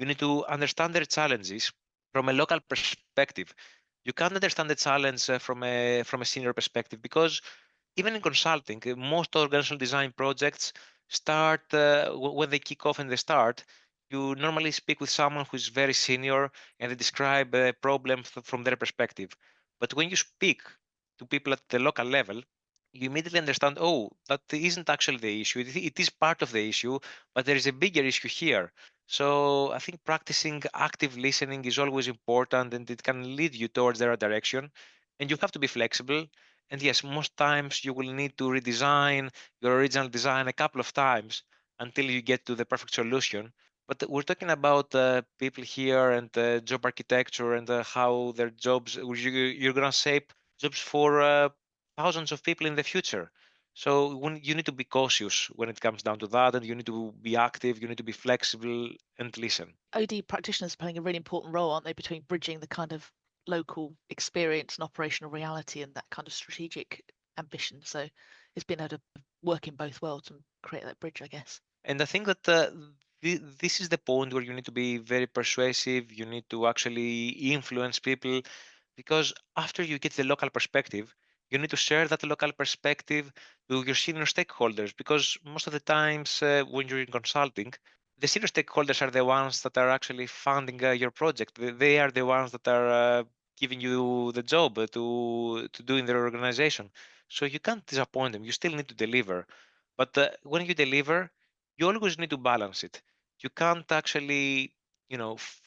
You need to understand their challenges from a local perspective. You can't understand the challenge from a senior perspective because even in consulting, most organizational design projects start when they kick off and they start. You normally speak with someone who's very senior and they describe a problem from their perspective. But when you speak to people at the local level, you immediately understand, oh, that isn't actually the issue. It is part of the issue, but there is a bigger issue here. So I think practicing active listening is always important and it can lead you towards the right direction. And you have to be flexible. And yes, most times you will need to redesign your original design a couple of times until you get to the perfect solution. But we're talking about people here and job architecture and how their jobs, you're going to shape jobs for thousands of people in the future. So when you need to be cautious when it comes down to that, and you need to be active, you need to be flexible and listen. OD practitioners are playing a really important role, aren't they, between bridging the kind of local experience and operational reality and that kind of strategic ambition. So it's been able to work in both worlds and create that bridge, I guess. And I think that this is the point where you need to be very persuasive. You need to actually influence people because after you get the local perspective, you need to share that local perspective to your senior stakeholders because most of the times when you're in consulting, the senior stakeholders are the ones that are actually funding your project. They are the ones that are giving you the job to do in their organization. So you can't disappoint them. You still need to deliver. But when you deliver, you always need to balance it. You can't actually,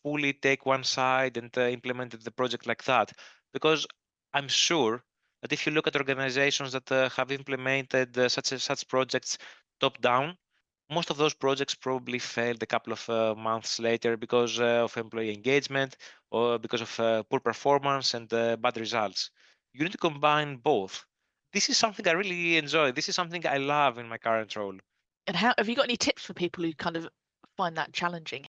fully take one side and implement the project like that, because I'm sure that if you look at organizations that have implemented such projects top down, most of those projects probably failed a couple of months later because of employee engagement or because of poor performance and bad results. You need to combine both. This is something I really enjoy. This is something I love in my current role. And how have you got any tips for people who kind of find that challenging?